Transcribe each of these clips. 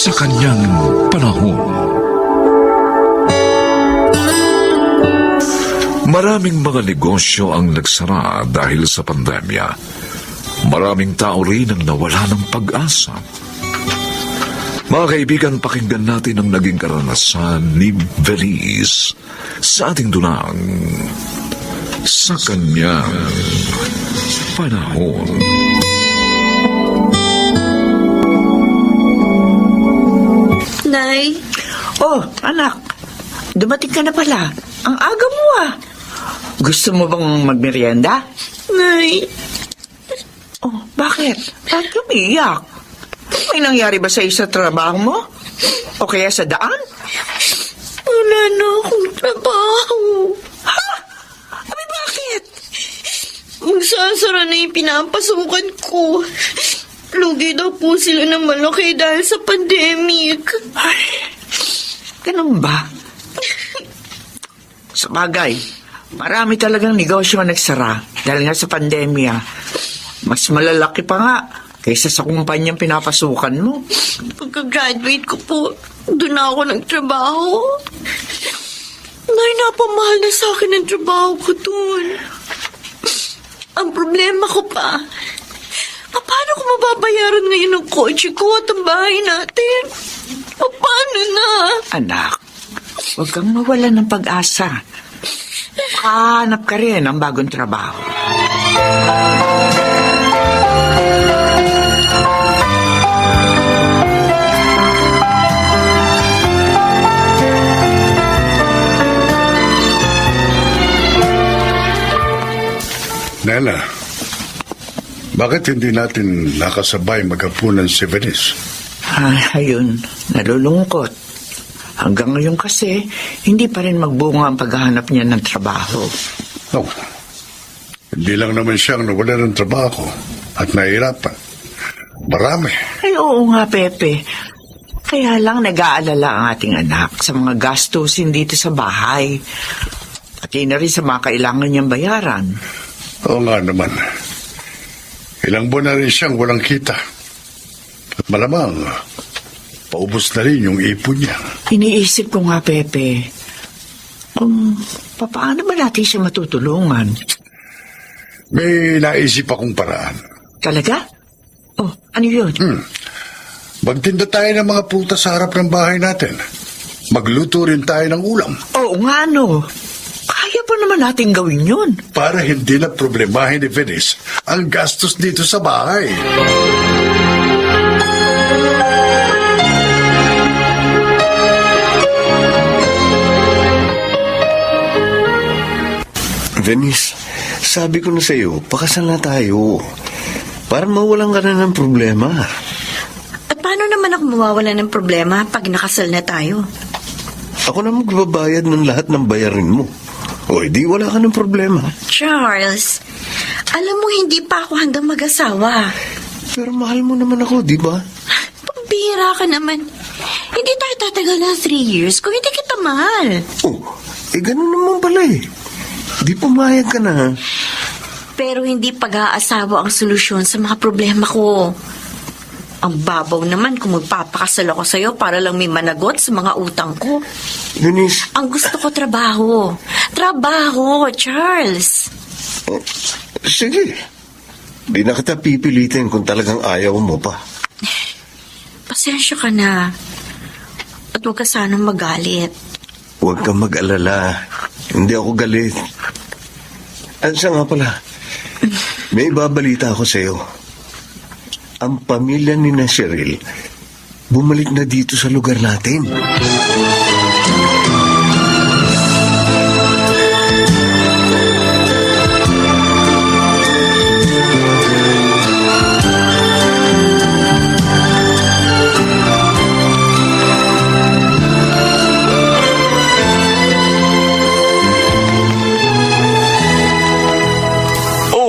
sa kanyang panahon. Maraming mga negosyo ang nagsara dahil sa pandemya. Maraming tao rin ang nawala ng pag-asa. Mga kaibigan, pakinggan natin ang naging karanasan ni Venice sa ating dunang sa kanyang panahon. Nay? Oh, anak. Dumating ka na pala. Ang aga mo ah. Gusto mo bang magmerienda? Nay? Oh, bakit? Bakit umiyak? May nangyari ba sa trabaho mo? O kaya sa daan? Wala na akong trabaho. Ha? Abi, bakit? Magsasara na yung pinapasukan ko. Lugi daw po sila ng malaki dahil sa pandemic. Ay, ganun ba? Sa bagay, marami talagang negosyo ang nagsara dahil nga sa pandemya. Mas malalaki pa nga kaysa sa kumpanyang pinapasukan mo. Pagka-graduate ko po, doon na ako nagtrabaho. Nay, napamahal na sa akin ang trabaho ko doon. Ang problema ko pa, paano ko mababayaran ngayon ang kotse ko at ang bahay natin? Paano na? Anak, huwag kang mawalan ng pag-asa. Hanap ka rin ng bagong trabaho. Nela, bakit hindi natin nakasabay maghapunan si Venice? Ayun, nalulungkot. Hanggang ngayon kasi, hindi pa rin magbunga ang paghahanap niya ng trabaho. No, hindi lang naman siyang nawala ng trabaho at nahihirapan. Marami. Ay, oo nga, Pepe. Kaya lang nag-aalala ang ating anak sa mga gastusin dito sa bahay. Pati na rin sa mga kailangan niyang bayaran. Oo nga naman. Ilang buwan na rin siyang walang kita. At malamang, paubos na rin yung ipon niya. Iniisip ko nga, Pepe, kung paano ba natin siya matutulungan? May naisip akong paraan. Talaga? Oh, ano yun? Magtinda tayo ng mga prutas sa harap ng bahay natin. Magluto rin tayo ng ulam. Oo nga, no. Kaya pa naman natin gawin yun. Para hindi na problemahin ni Venice ang gastos dito sa bahay. Venice, sabi ko na sa'yo, pakasal na tayo. Para mawalan ka na ng problema. At paano naman ako mawawala ng problema pag nakasal na tayo? Ako na magbabayad ng lahat ng bayarin mo. O di wala ka ng problema. Charles, alam mo hindi pa ako hanggang mag-asawa. Pero mahal mo naman ako, di ba? Pambihira ka naman. Hindi tayo tatagal ng 3 years kung hindi kita mahal. Oh, ganun naman pala eh. Di pumayag ka na. Pero hindi pag-aasawa ang solusyon sa mga problema ko. Ang babaw naman kung magpapakasal ako sa'yo para lang may managot sa mga utang ko. Eunice. Ang gusto ko trabaho. Trabaho, Charles. Sige. Di na kita pipilitin kung talagang ayaw mo pa. Pasensya ka na. At huwag ka sanang magalit. Huwag kang mag-alala. Hindi ako galit. At siya nga pala, may babalita ako sa'yo. Ang pamilya ni Cheryl, bumalik na dito sa lugar natin.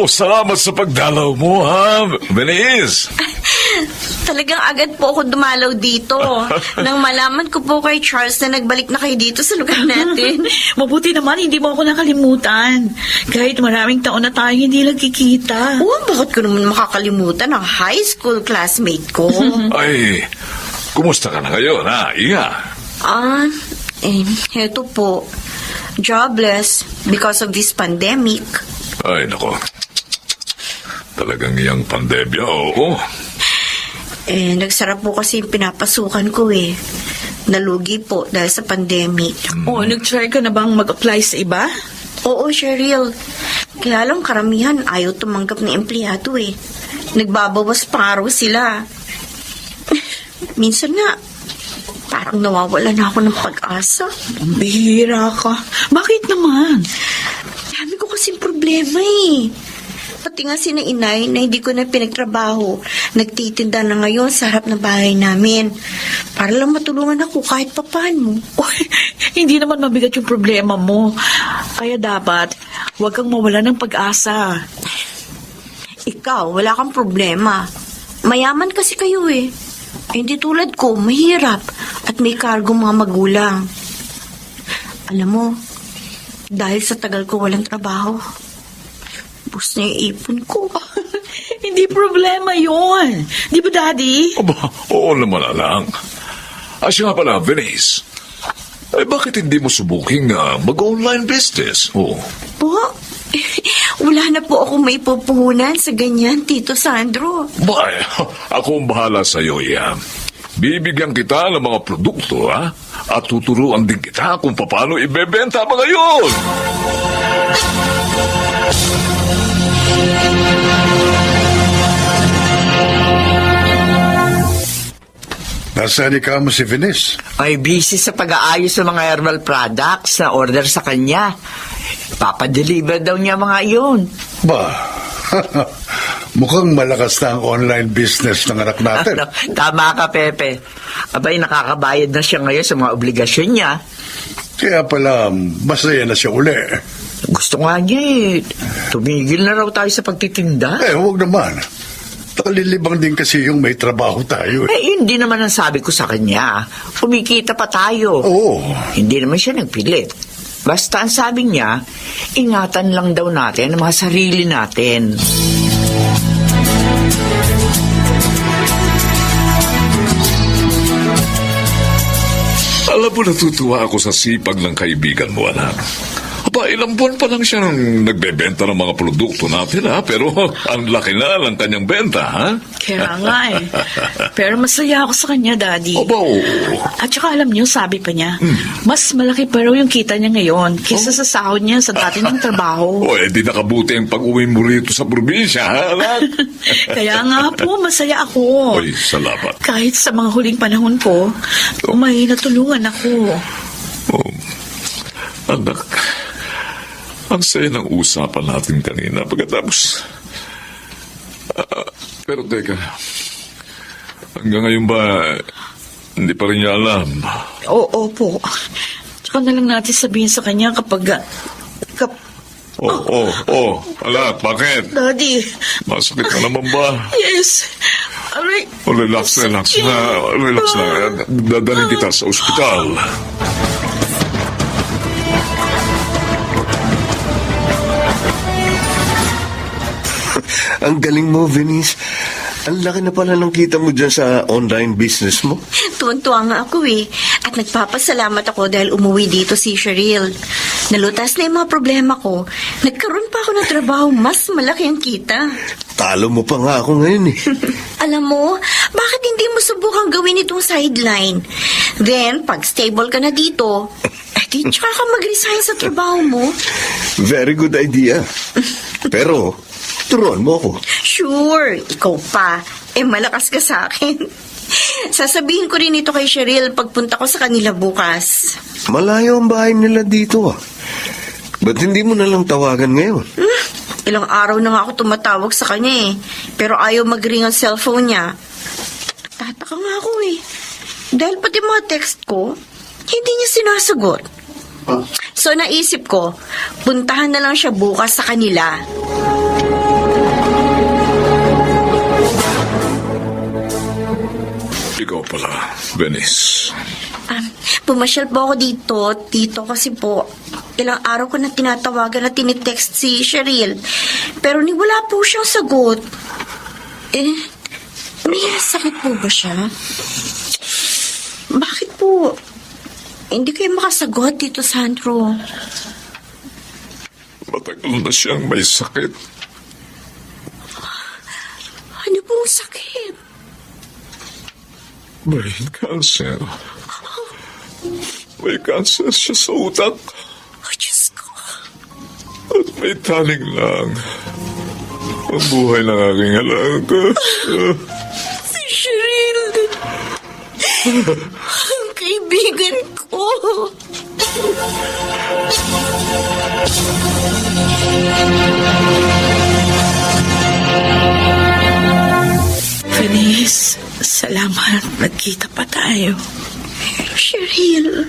Salamat sa pagdalaw mo, ha, Venice? Talagang agad po ako dumalaw dito. Nang malaman ko po kay Charles na nagbalik na kayo dito sa lugar natin. Mabuti naman, hindi mo ako nakalimutan. Kahit maraming taon na tayong hindi nagkikita. Bakit ko naman makakalimutan ang high school classmate ko? Ay, kumusta ka na ngayon, ha? Iya. Heto po. Jobless because of this pandemic. Ay, nako. Talagang iyang pandemya, oo. Nagsara po kasi yung pinapasukan ko eh. Nalugi po dahil sa pandemic. O, nag-try ka na bang mag-apply sa iba? Oo, Cheryl. Kaya lang karamihan ayaw tumanggap ng empleyado eh. Nagbabawas pa raw sila. Minsan nga, parang nawawala na ako ng pag-asa. Ang bihira ka. Bakit naman? Dami ko kasing problema eh. Pati nga sina inay na hindi ko na pinagtrabaho. Nagtitinda na ngayon sa harap ng bahay namin. Para lang matulungan ako kahit papaano. Uy, hindi naman mabigat yung problema mo. Kaya dapat, huwag kang mawala ng pag-asa. Ikaw, wala kang problema. Mayaman kasi kayo eh. Hindi tulad ko, mahirap at may kargo mga magulang. Alam mo, dahil sa tagal ko walang trabaho, bus na yung ipon ko. Hindi problema yon. Di ba, Daddy? Aba, oo naman, alang. Siya nga pala, Venice. Bakit hindi mo subuking mag-online business? Oh. Po, wala na po ako may pupuhunan sa ganyan, Tito Sandro. Bay, ako ang bahala sa iyo, Ian. Bibigyan kita ng mga produkto, ha? At tuturuan din kita kung paano ibebenta mga yun. Nasaan ikaw mo si Venice? Ay, busy sa pag-aayos ng mga herbal products na order sa kanya. Papadeliver daw niya mga iyon. Ba, mukhang malakas na ang online business ng anak natin. Tama ka, Pepe. Abay, nakakabayad na siya ngayon sa mga obligasyon niya. Kaya pala, masaya na siya uli. Gusto nga niya eh. Tumigil na raw tayo sa pagtitinda. Huwag naman. Nakalilibang din kasi yung may trabaho tayo. Yun din naman ang sabi ko sa kanya. Kumikita pa tayo. Oo. Hindi naman siya nagpilit. Basta ang sabi niya, ingatan lang daw natin ang mga sarili natin. Alam mo, natutuwa ako sa sipag ng kaibigan mo, anak. Aba, ilang buwan pa lang siya nang nagbebenta ng mga produkto natin, ha? Pero ang laki na ng kanyang benta, ha? Kaya nga eh. Pero masaya ako sa kanya, Daddy. Aba, oo. At saka alam niyo, sabi pa niya, mas malaki pa raw yung kita niya ngayon kaysa sa sahod niya sa dati ng trabaho. O, di nakabuti ang pag-uwi mo rito sa probinsya, ha, anak? Kaya nga po, masaya ako. Oy, salamat. Kahit sa mga huling panahon ko, may natulungan ako. Oh, anak, ang saya ng usapan natin kanina pagkatapos. Pero teka, hanggang ngayon ba, hindi pa rin niya alam? Oo po. Tsaka na lang natin sabihin sa kanya kapag... Anak, bakit? Daddy. Masakit na naman ba? Yes. Aray. Relax na. Dadalhin kita sa ospital. Ang galing mo, Venice. Ang laki na pala ng kita mo dyan sa online business mo. Tuwan-tuwa nga ako eh. At nagpapasalamat ako dahil umuwi dito si Cheryl. Nalutas na yung mga problema ko. Nagkaroon pa ako ng trabaho, mas malaki ang kita. Talo mo pa nga ako ngayon eh. Alam mo, bakit hindi mo subukang gawin itong sideline? Then, pag stable ka na dito, di tsaka ka mag-resign sa trabaho mo. Very good idea. Pero, turuan mo ako. Sure, ikaw pa. Malakas ka sa akin. Sasabihin ko rin ito kay Cheryl pagpunta ko sa kanila bukas. Malayo ang bahay nila dito ah. Ba't hindi mo na lang tawagan ngayon? Ilang araw na nga ako tumatawag sa kanya eh. Pero ayaw mag-ring ang cellphone niya. Tataka nga ako eh. Dahil pati mga text ko, hindi niya sinasagot. So naisip ko, puntahan na lang siya bukas sa kanila. Ikaw pala, Venice. Pumasyal po ako dito, Tito, kasi po, ilang araw ko na tinatawagan at tinitext si Cheryl. Pero wala po siyang sagot. May sakit po ba siya? Hindi kayo makasagot, Tito Sandro. Matagal na siyang may sakit. Ano pong sakit? Brain cancer. May cancer siya sa utak. Oh, Diyos ko. At may taling lang ang buhay ng aking alaga. Si Cheryl. Ang kaibigan ko. Venice, salamat. Nagkita pa tayo. Cheryl,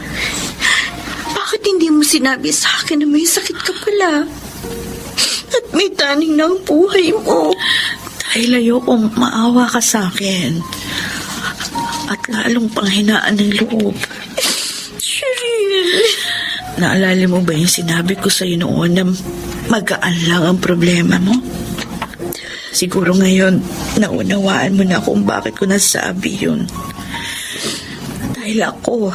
bakit hindi mo sinabi sa akin na may sakit ka pala? At may taning na ang buhay mo. Dahil ayokong maawa ka sa akin. At lalong panghinaan ng loob. Cheryl. Naalala mo ba yung sinabi ko sa'yo noon na magaan lang ang problema mo? Siguro ngayon, naunawaan mo na kung bakit ko nasabi yun. Dahil ako,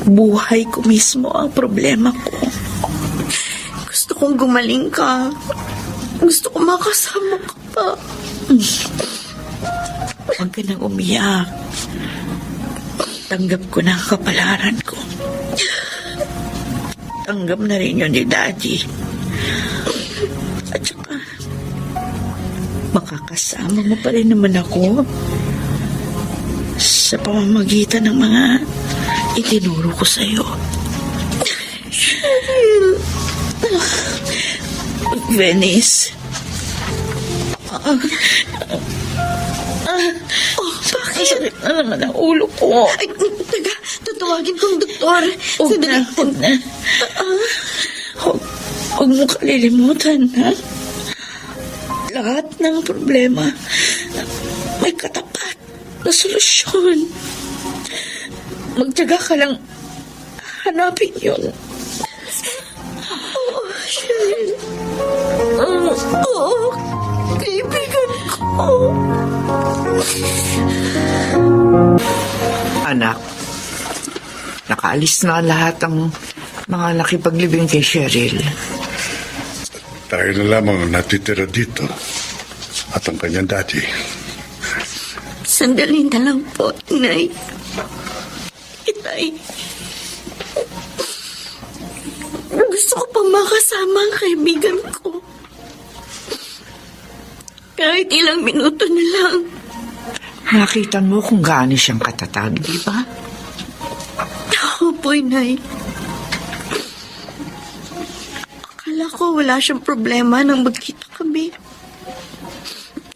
buhay ko mismo ang problema ko. Gusto kong gumaling ka. Gusto ko makasama ka pa. Huwag ka nang umiyak. Tanggap ko na ang kapalaran ko. Tanggap na rin yun ni Daddy. At saka, makakasama mo pa rin naman ako sa pamamagitan ng mga itinuro ko sa'yo. Venice. Bakit? Na naman ang ulo ko. Ay, taga, tatawagin kong doktor. Huwag na, huwag na. Huwag mo kalilimutan, ha? Lahat ng problema may katapat na solusyon. Magtiyaga ka lang hanapin yun. Cheryl. Oo, kaibigan ko. Anak, nakaalis na lahat ang mga nakipaglibing kay Cheryl. Tayo na lamang natitira dito at ang kanyang daddy. Sandali na lang po, Inay. Itay. Gusto ko pang makasama ang kaibigan ko. Kahit ilang minuto na lang. Nakita mo kung gaano siyang katatag, di ba? Opo, Inay. Akala ko wala siyang problema nang magkita kami.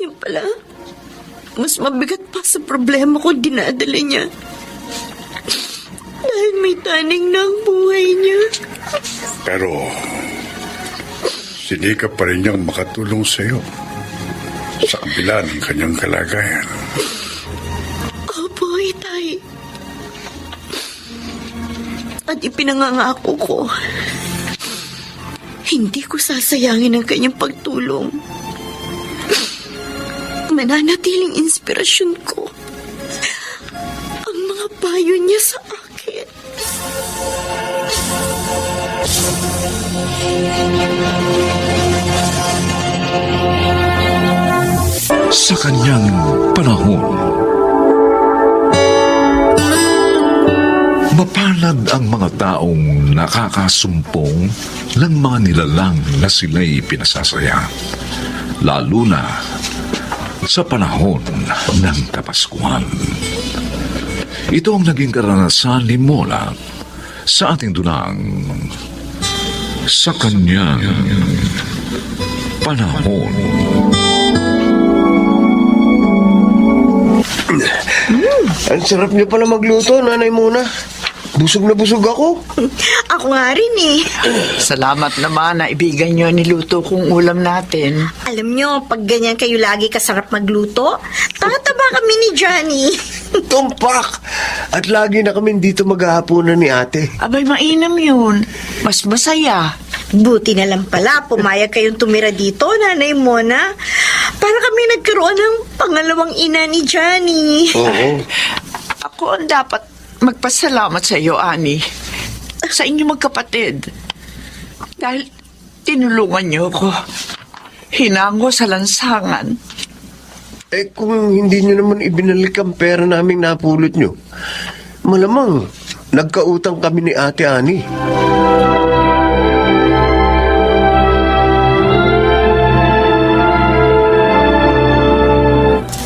Yung pala, mas mabigat pa sa problema ko dinadala niya. Dahil may taning na ang buhay niya. Pero sinikap pa rin niyang makatulong sa iyo sa kabila ng kanyang kalagayan. Opo, Itay. At ipinangangako ko, hindi ko sasayangin ang kanyang pagtulong. Mananatiling inspirasyon ko ang mga payo niya sa akin. Sa kanyang panahon, mapalad ang mga taong nakakasumpong ng mga nilalang na sila'y pinasasaya, lalo na sa panahon ng Kapaskuhan. Ito ang naging karanasan ni Mola sa ating dunang sa kanyang panahon. Ang sarap niyo pala magluto, Nanay Mona. Busog na busog ako. Ako nga rin eh. Salamat naman na ibigay niyo niluto kong ulam natin. Alam nyo, pag ganyan kayo lagi kasarap magluto, tataba kami ni Johnny. Tumpak! At lagi na kami dito maghahaponan ni ate. Abay, mainam yun. Mas masaya. Buti na lang pala, pumayag kayong tumira dito, Nanay Mona. Para kami nagkaroon ng pangalawang ina ni Johnny. Oo. Ako ang dapat magpasalamat sa iyo, Ani. Sa inyo magkapatid. Dahil tinulungan niyo ko. Hinango sa lansangan. Eh kung hindi nyo naman ibinalik ang pera naming napulot nyo, malamang nagkautang kami ni Ate Ani.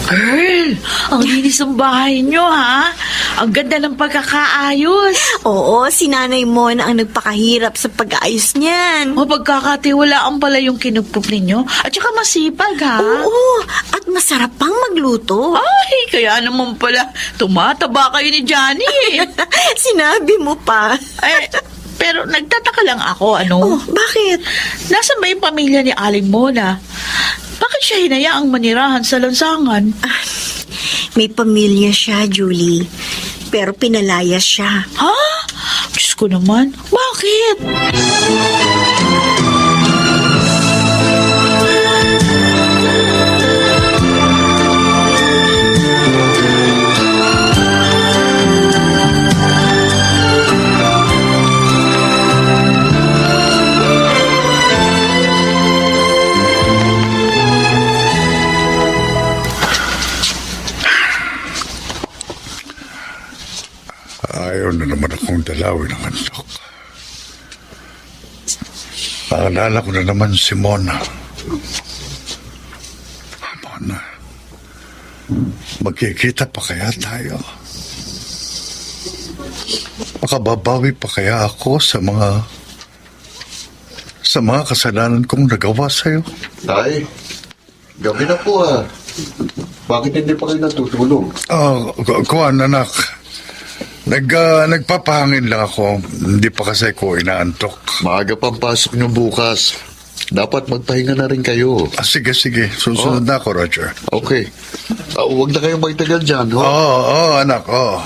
Girl, ang linis ng bahay nyo, ha? Ang ganda ng pagkakaayos. Oo, si Nanay Mona ang nagpakahirap sa pag-aayos niyan. O pagkakatiwalaan pala yung kinupkup ninyo. At saka masipag, ha? Oo, at masarap pang magluto. Ay, kaya naman pala, tumataba kayo ni Johnny. Sinabi mo pa. Eh, pero nagtataka lang ako, ano? Oh, bakit? Nasaan ba yung pamilya ni Aling Mona? Bakit siya hinayaang manirahan sa lansangan? May pamilya siya, Julie. Pero pinalayas siya. Ha? Diyos ko naman. Bakit? Ayaw na naman akong dalawin ng antok. Naalala ko na naman si Mona. Mona, magkikita pa kaya tayo? Makababawi pa kaya ako sa mga kasalanan kong nagawa sa'yo? Tay, gabi na po ah. Bakit hindi pa kayo natutulog? Kuwan, anak. Nagpapahangin lang ako. Hindi pa kasi ko inaantok. Maaga pang pasok nyo bukas. Dapat magpahinga na rin kayo. Sige. Susunod na ako, Roger. Okay. Huwag na kayong magtagal dyan, ho? Oo, anak, oo.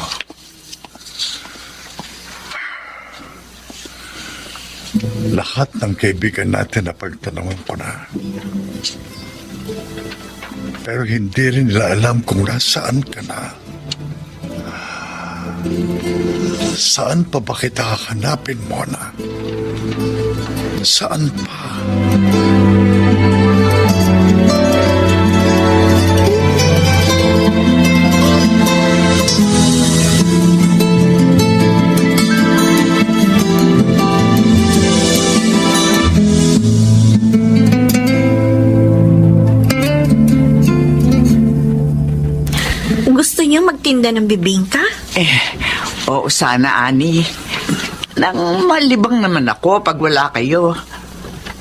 Lahat ng kaibigan natin na pagtanungan ko na. Pero hindi rin nila alam kung nasaan ka na. Saan pa ba kita hahanapin, Mona? Saan pa? Gusto niyo magtinda ng bibingka? Oo sana, Ani. Nang malibang naman ako pag wala kayo.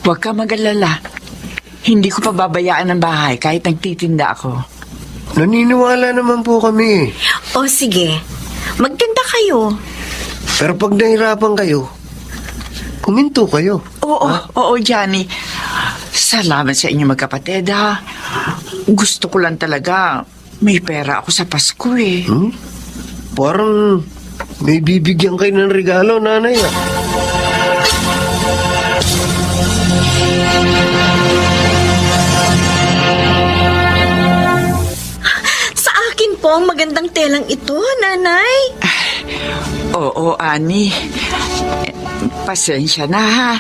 Huwag ka mag-alala. Hindi ko pababayaan ang bahay kahit nagtitinda ako. Naniniwala naman po kami. O sige, magtinda kayo. Pero pag nahirapan kayo, kuminto kayo. Oo, Johnny. Salamat sa inyo magkapatid, ha. Gusto ko lang talaga may pera ako sa Pasko, eh. Parang may bibigyan kayo ng regalo, nanay. Sa akin po ang magandang telang ito, Nanay. Oo, Ani. Pasensya na, ha.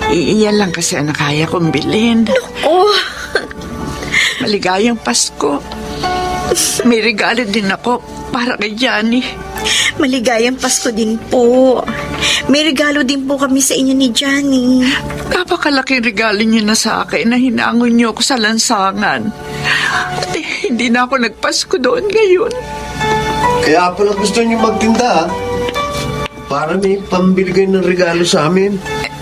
Iyan lang kasi ang kaya kong bilhin. Oh, Maligayang Pasko. May regalo din ako para kay Johnny. maligayang Pasko din po. May regalo din po kami sa inyo ni Johnny. Napakalaking regalo niyo na sa akin na hinangon niyo ako sa lansangan. At hindi na ako nagpasko doon ngayon. Kaya pala gusto niyo magtinda, ha? Para may pambili kayo ng regalo sa amin.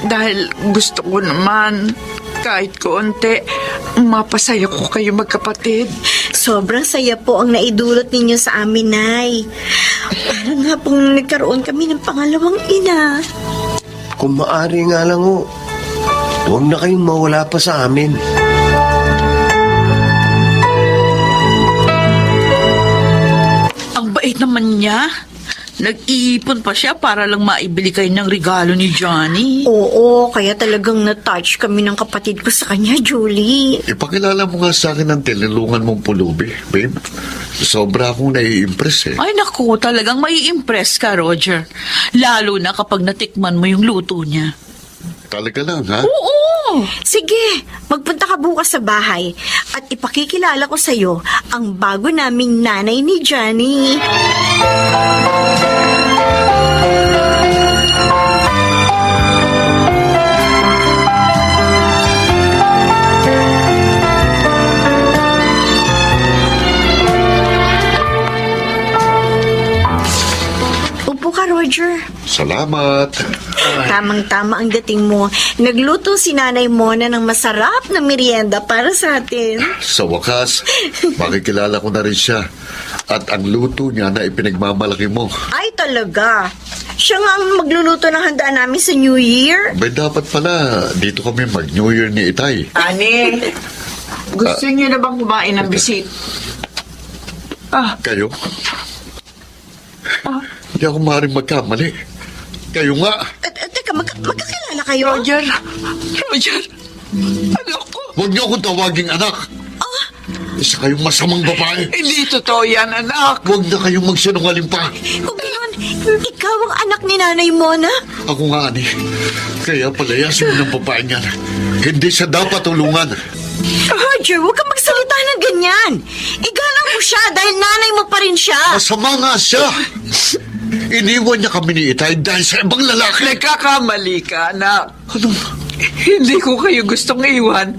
Dahil gusto ko naman, kahit konti, mapasaya ko kayo magkapatid. Sobrang saya po ang naidulot ninyo sa amin, Nay. Parang nga pong nagkaroon kami ng pangalawang ina. Kung maaari nga lang ho, huwag na kayong mawala pa sa amin. Ang bait naman niya. Nag-iipon pa siya para lang maibili kayo ng regalo ni Johnny. Oo, kaya talagang na-touch kami ng kapatid ko sa kanya, Julie. Ipakilala mo nga sa akin ang tinulungan mong pulubi, babe. Sobra akong nai-impress eh. Ay naku, talagang mai-impress ka, Roger. Lalo na kapag natikman mo yung luto niya. Talaga lang, ha? Oo! Sige, magpunta ka bukas sa bahay at ipakikilala ko sa'yo ang bago naming nanay ni Johnny. Upo ka, Roger. Salamat. Tamang-tama ang dating mo. Nagluto si Nanay Mona ng masarap na merienda para sa atin. Sa wakas, makikilala ko na rin siya. At ang luto niya na ipinagmamalaki mo. Ay, talaga. Siya nga ang magluluto ng handa namin sa New Year. Ba, dapat pala dito kami mag-New Year ni Itay. Ani, gusto niyo na bang kumain ng bisit? Kayo? Hindi ako maaaring magkamali. Kayo nga. Teka, magkakilala kayo? Roger! Roger! Ano ko? Huwag niyo akong tawaging anak. Isa kayong masamang babae. Hindi totoo yan, anak. Huwag na kayong magsinungaling pa. Kung gano'n, ikaw ang anak ni Nanay Mona? Ako nga, ani. Kaya palayasin mo ng babae niyan. Hindi siya dapat tulungan. Roger, huwag kang magsalita ng ganyan. Igalang mo siya dahil nanay mo pa rin siya. Masama nga siya. Iniwan niya kami ni Itay dahil sa ibang lalaki. Nagkakamali ka, anak. Ano? Hindi ko kayo gustong iwan.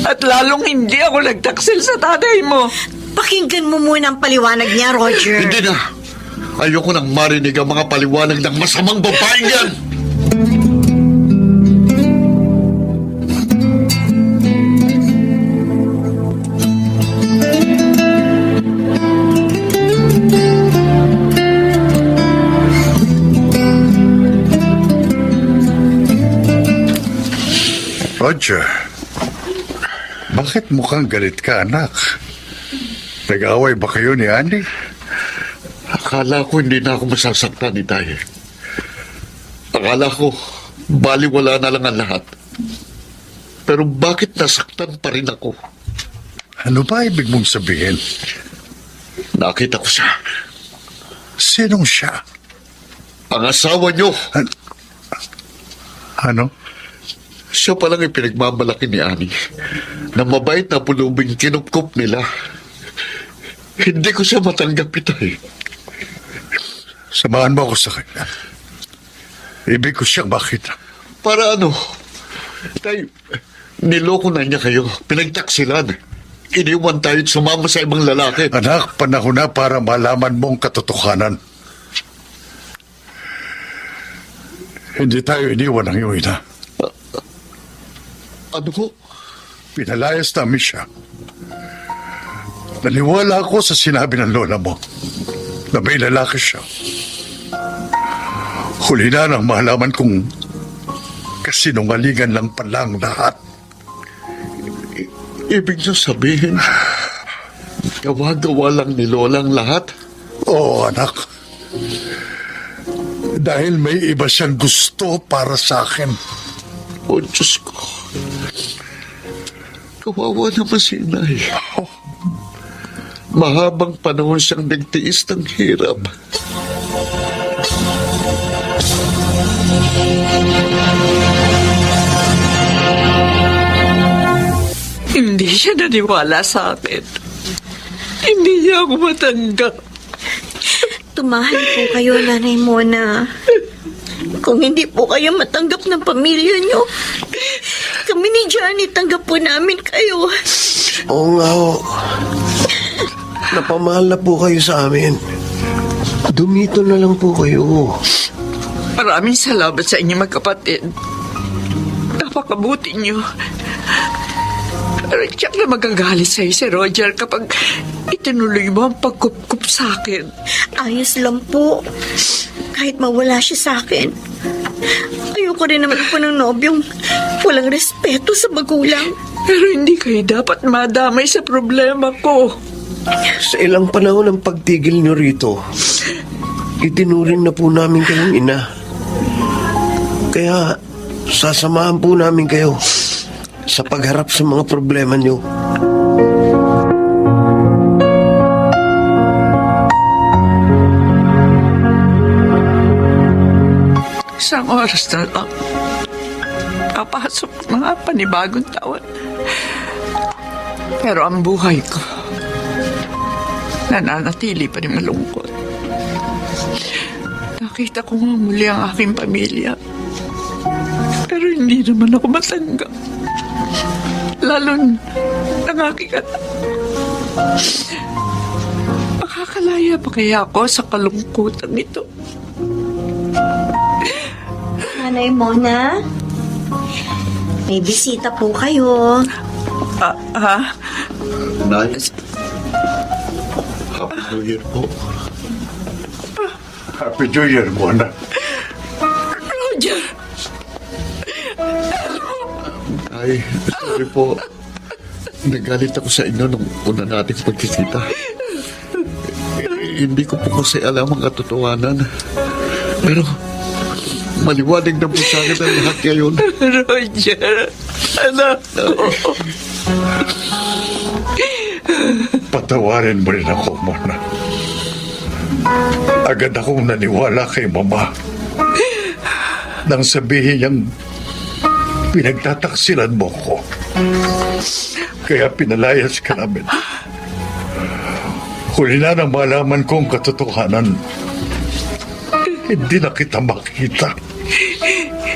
At lalong hindi ako nagtaksil sa tatay mo. Pakinggan mo muna ang paliwanag niya, Roger. Hindi na. Ayoko nang marinig ang mga paliwanag ng masamang babaeng yan. Roger, bakit mukhang galit ka, anak? Nag-away ba kayo ni Andy? Akala ko hindi na ako masasaktan ni Itay. Akala ko baliwala na lang ang lahat. Pero bakit nasaktan pa rin ako? Ano ba ibig mong sabihin? Nakita ko siya. Sinong siya? Ang asawa niyo. Ano? Siya palang ipinagmamalaki ni Ani na mabait na pulubing kinupkup nila. Hindi ko siya matanggap, Itay. Samahan mo ako sa kanya. Ibig ko siyang makita. Para ano? Tay, niloko na niya kayo. Pinagtaksilan. Iniwan tayo at sumama sa ibang lalaki. Anak, panahon na para malaman mong katotohanan. Hindi tayo iniwan ng iyong ina. Ano ko? Pinalayas namin siya. Naniwala ako sa sinabi ng lola mo na may lalaki siya. Huli na nang malaman kong kasinungalingan lang pala ang lahat. Ibig niyo sabihin, gawa-gawa lang ni Lola ang lahat? Oo, anak. Dahil may iba siyang gusto para sa akin. O Diyos ko. Kawawa naman si Inay. Mahabang panahon siyang nagtiis ng hirap. Hindi siya naniwala sa akin. Hindi niya ako matanggap. Tumahan po kayo, Nanay Mona. Kung hindi po kayo matanggap ng pamilya niyo, kami ni Johnny tanggap po namin kayo. Oo nga ho. Napamahal na po kayo sa amin. Dumito na lang po kayo. Maraming salamat sa inyo magkapatid. Napakabuti niyo. Pero tiyak na magagalit sa'yo si Roger kapag itinuloy mo ang pagkup-kup sa akin. Ayos lang po. Kahit mawala siya sa akin. Ayoko rin naman po ng nobyong walang respeto sa magulang. Pero hindi kayo dapat madamay sa problema ko. Sa ilang panahon ng pagtigil niyo rito, itinuring na po namin kayong ina. Kaya sasamahan po namin kayo sa pagharap sa mga problema niyo. Isang oras na lang. Papasok mga panibagong taon. Pero ang buhay ko, nananatili pa rin malungkot. Nakita ko nga muli ang aking pamilya. Pero hindi naman ako matanggap. Lalo ng aking anak. Makakalaya pa kaya ako sa kalungkutan nito? Nanay Mona, may bisita po kayo. Nay, Happy New Year po. Happy New Year, Mona. Roger! Ay, sorry po. Nagalit ako sa inyo nung una nating pagkikita. Hindi ko po kasi alam ang katotohanan. Pero, maliwanag na po sa akin ang lahat ngayon. Roger! Anak ko! Patawarin mo rin ako, Mona. Agad akong naniwala kay Mama nang sabihin niyang pinagtataksilan mo ko. Kaya pinalayas ka namin. Huli na nang malaman kong katotohanan, hindi na kita makita.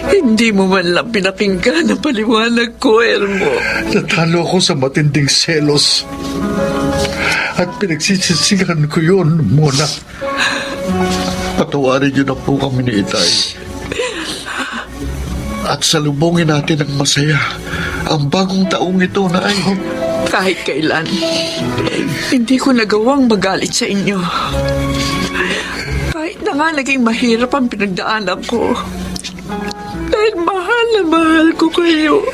Hindi mo man lang pinakinggan ang paliwanag ko, Elmo. Natalo ko sa matinding selos. At pinagsisisigan ko yun, Mona. Patawarin niyo na po kami ni Itay. At salubungin natin ng masaya ang bagong taong ito na ay... Kahit kailan, hindi ko nagawang magalit sa inyo. Kahit na nga naging mahirap ang pinagdaanan ko. Dahil mahal na mahal ko kayo.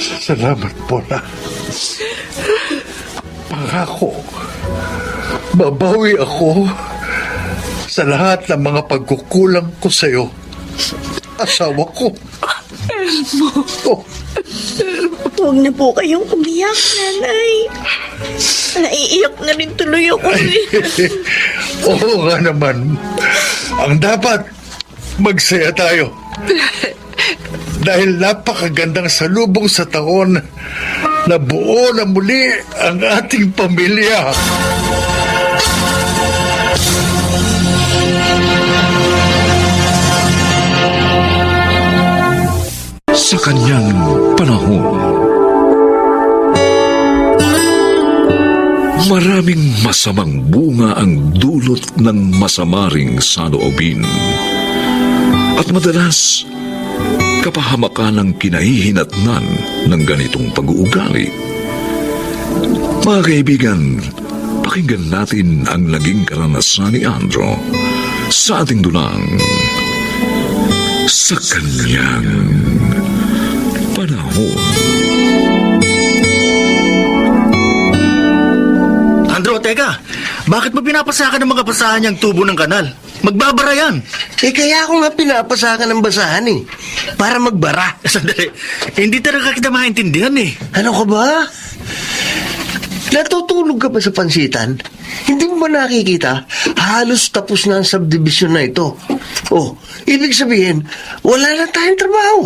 Salamat, Mona. Pangako, babawi ako sa lahat ng mga pagkukulang ko sa'yo. Asawa ko. Elmo. Oh, Huwag na po kayong umiyak, nanay. Naiiyak na rin tuloy ako. oo nga naman. Ang dapat, magsaya tayo. Dahil napakagandang salubong sa taon na buo na muli ang ating pamilya. Sa kanyang panahon, maraming masamang bunga ang dulot ng masamaring saloobin. At madalas, kapahamakan ang kinahihinatnan ng ganitong pag-uugali. Mga kaibigan, pakinggan natin ang naging karanasan ni Andrew sa ating dulang sa kanyang panahon. Andrew, teka. Bakit mo pinapasakan ng mga basahan niyang tubo ng kanal? Magbabara yan. Kaya ako nga pinapasakan ng basahan para magbara. Sandali. Hindi talaga kita maintindihan eh. Ano ka ba? Natutulog ka ba sa pansitan? Hindi mo ba nakikita? Halos tapos na ang subdivision na ito. Oh, ibig sabihin, wala na tayong trabaho.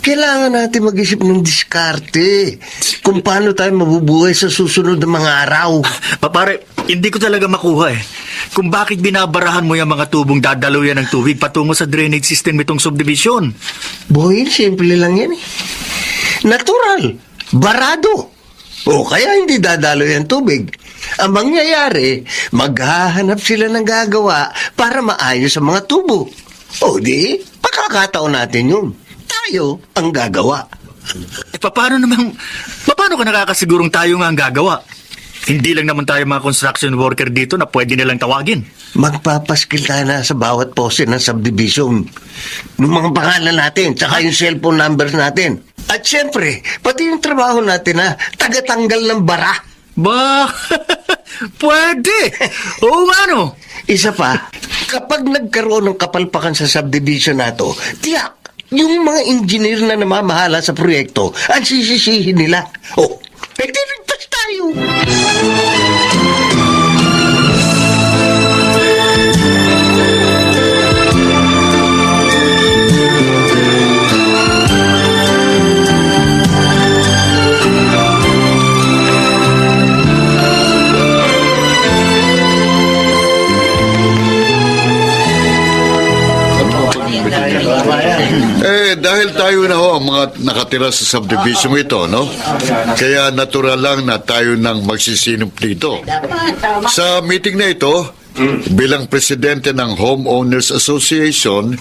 Kailangan natin mag-isip ng diskarte kung paano tayo mabubuhay sa susunod na mga araw. Pare, hindi ko talaga makuha eh. Kung bakit binabarahan mo yung mga tubong dadaluyan ng tubig patungo sa drainage system itong subdivision. Boy, simple lang yan eh. Natural. Barado. O kaya hindi dadalo yung tubig. Ang mangyayari, maghahanap sila ng gagawa para maayos ang mga tubo. O di, pakakataon natin yun. Tayo ang gagawa. Paano ka nakakasigurong tayo nga ang gagawa? Hindi lang naman tayo mga construction worker dito na pwede nilang tawagin. Magpapaskil tayo na sa bawat poste ng subdivision. Yung mga pangalan natin, tsaka yung cellphone numbers natin. At syempre, pati yung trabaho natin na tagatanggal ng bara. Ba, pwede. Oo nga no. Isa pa, Kapag nagkaroon ng kapalpakan sa subdivision nato, tiyak, yung mga engineer na namamahala sa proyekto, ang sisisihin nila. Oh, pwede ligtas tayo. Dahil tayo na ho ang mga nakatira sa subdivision ito, no? Kaya natural lang na tayo nang magsisinop dito. Sa meeting na ito, bilang presidente ng Homeowners Association,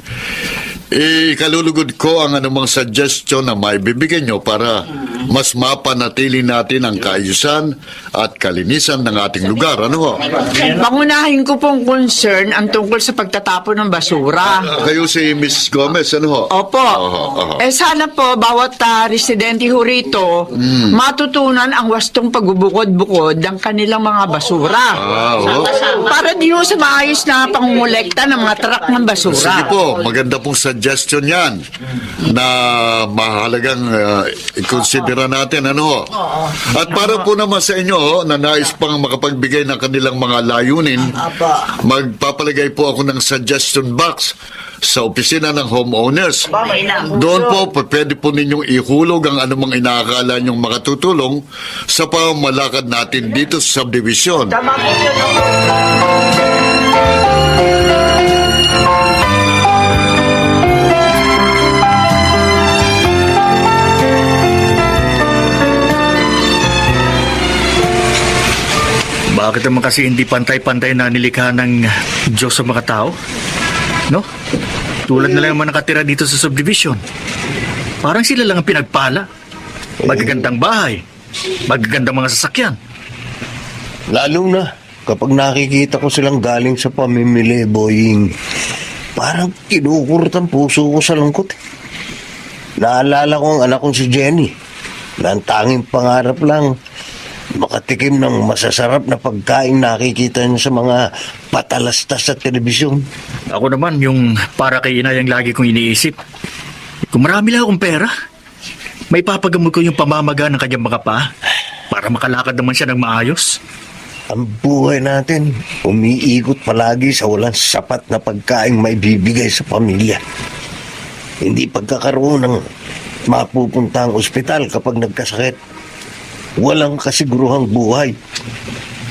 ikalulugod ko ang anumang suggestion na maibibigay nyo para mas mapanatili natin ang kaayusan at kalinisan ng ating lugar. Ano ho? Pangunahin ko pong concern ang tungkol sa pagtatapon ng basura. Kayo si Miss Gomez, ano ho? Opo. Sana po, bawat residente ho rito, matutunan ang wastong pagbubukod-bukod ng kanilang mga basura. Para di ho sa maayos na pangungulekta ng mga truck ng basura. Sige po, maganda pong suggestion yan na mahalagang i-considera natin. Ano ho? At para po naman sa inyo na nais pang makapagbigay ng kanilang mga layunin, magpapalagay po ako ng suggestion box sa opisina ng homeowners. Doon po, pwede po ninyong ihulog ang anumang inaakala nyong makatutulong sa pamamalakad natin dito sa subdivision. Bakit naman kasi hindi pantay-pantay na nilikha ng Diyos sa mga tao? No? Tulad na lang yung mga nakatira dito sa subdivision. Parang sila lang ang pinagpala. Magagandang bahay. Magagandang mga sasakyan. Lalo na kapag nakikita ko silang galing sa pamimili, Boying, parang kinukurot ang puso ko sa lungkot. Naalala ko ang anak kong si Jenny, na ang tanging pangarap lang makatikim ng masasarap na pagkain nakikita niya sa mga patalastas sa telebisyon. Ako naman, yung para kay inay ang lagi kong iniisip. Kung marami lang akong pera, may papagamot ko yung pamamaga ng kanyang mga paa para makalakad naman siya ng maayos. Ang buhay natin, umiikot palagi sa walang sapat na pagkain may bibigay sa pamilya. Hindi pagkakaroon ng mapupuntang ospital kapag nagkasakit. Walang kasiguruhang buhay.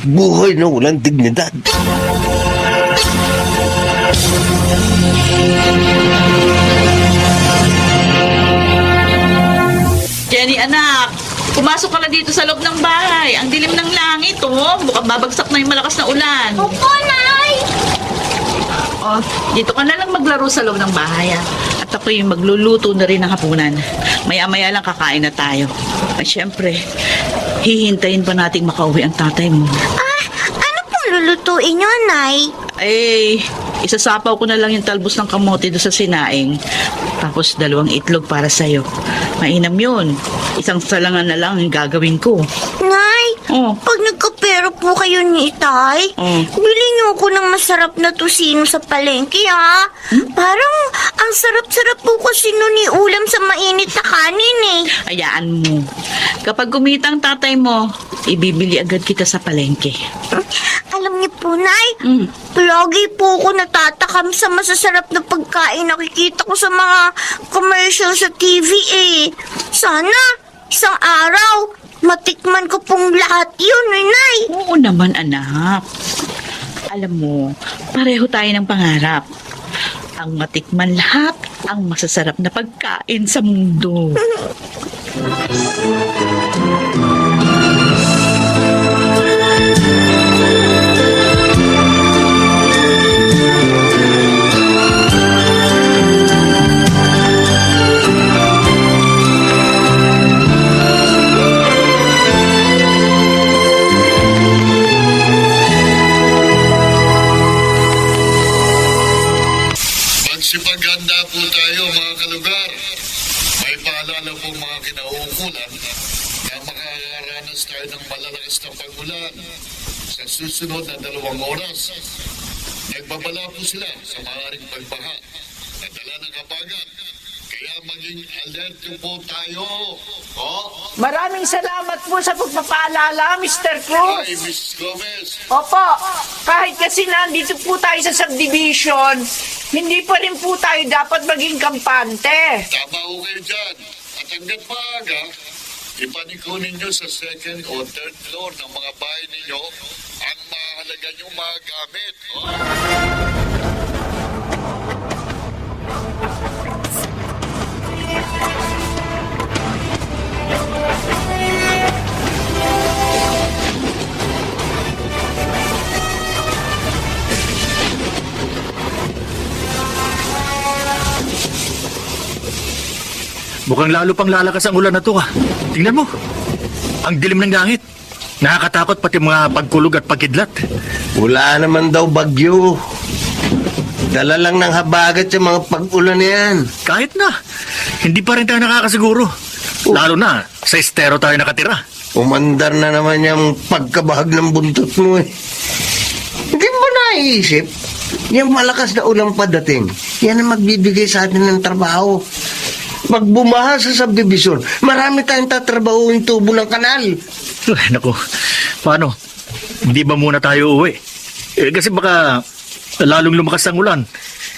Buhay na walang dignidad. Jenny, anak, pumasok ka na dito sa loob ng bahay. Ang dilim ng langit, oh. Mukhang babagsak na yung malakas na ulan. Opo, Nay! Oh, dito ka na lang maglaro sa loob ng bahay, ah. At ako yung magluluto na rin ng hapunan. Maya-maya lang kakain na tayo. At syempre, hihintayin pa nating makauwi ang tatay mo. Ano pong lulutuin nyo, Nay? Isasapaw ko na lang yung talbos ng kamote doon sa sinaing. Tapos 2 itlog para sa'yo. Mainam yun. Isang salangan na lang yung gagawin ko. Nay, Oh. pag nagkapera po kayo ni Itay, bili niyo ako ng masarap na tusino sa palengke, ha? Parang ang sarap-sarap po kasi nun ni ulam sa mainit na kanin, eh. Hayaan mo. Kapag kumita ang tatay mo, ibibili agad kita sa palengke. Alam niyo po, Nay, lagi po ako natatakam sa masasarap na pagkain nakikita ko sa mga commercial sa TV, eh. Sana, isang araw, matikman ko pong lahat yun, Nay. Oo naman, anak. Alam mo, pareho tayo ng pangarap. Ang matikman lahat ang masasarap na pagkain sa mundo. Magsipaganda po tayo mga kalugar. May paalala po mga kinauukulan na makakaranas tayo ng malalakas na pag-ulan sa susunod na 2 oras. Nagbabala po sila sa maaaring pagbaha na dala ng habagat. Kaya maging alerto po tayo. Maraming salamat po sa pagpapaalala, Mr. Ay, Cruz. Miss Gomez. Opo, kahit kasi nandito po tayo sa subdivision, hindi pa rin po tayo dapat maging kampante. Tama ho kayo dyan. At hanggat maaga, ipaniko ninyo sa second o third floor ng mga bahay ninyo ang mahalaga niyong mga gamit. Mukhang lalo pang lalakas ang ulan na to, Tingnan mo. Ang dilim ng langit. Nakakatakot pati mga pagkulog at pagkidlat. Wala naman daw bagyo. Dala lang ng habagat sa mga pag-ulan na yan. Kahit na, hindi pa rin tayo nakakasiguro. Lalo na, sa estero tayo nakatira. Umandar na naman yung pagkabahag ng buntot mo eh. Hindi mo naiisip, yung malakas na ulang padating, yan ang magbibigay sa atin ng trabaho. Pag bumaha sa subdivision, marami tayong tatrabahuin tubo ng kanal. Ay, naku. Paano? Hindi ba muna tayo uuwi? Kasi baka lalong lumakas ang ulan.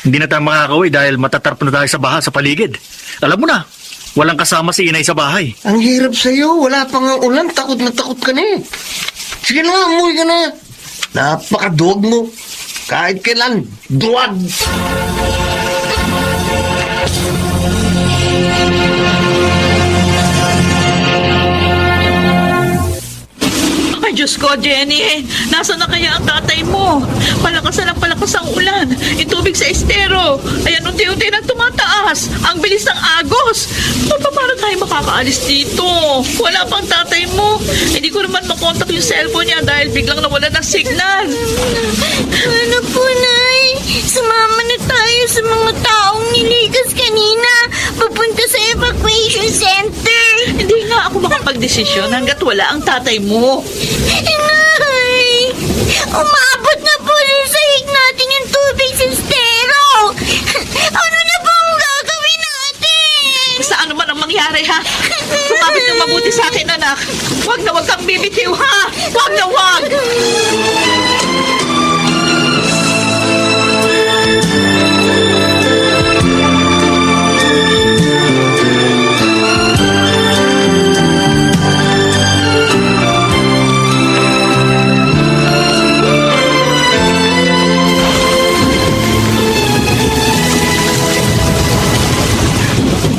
Hindi na tayo makakauwi dahil matatarp na tayo sa baha sa paligid. Alam mo na, walang kasama si inay sa bahay. Ang hirap sa'yo, wala pa nga ulan, takot na takot ka na eh. Sige na, umuwi ka na. Napakaduwag mo. Kahit kailan, duwag. Ay, Diyos ko, Jenny. Nasaan na kaya ang tatay mo? Palakas na ng palakas ang ulan. Yung tubig sa estero. Ayan, unti-unti na tumataas. Ang bilis ng agos. Paano tayo makakaalis dito? Wala pang tatay mo. Hindi ko naman makontak yung cellphone niya dahil biglang nawala ng signal. Ano po, Nay? Sumama na tayo sa mga taong niligas kanina. Papunta sa evacuation center. Hindi nga ako makapag-desisyon hanggat wala ang tatay mo. Nay! Umabot na po rin sa hig natin yung tubig sa estero. Ano na po ang gagawin natin? Sa ano man ang mangyari, ha? Sumabit ng mabuti sa akin, anak. Huwag na huwag kang bibitiw, ha? Huwag na huwag!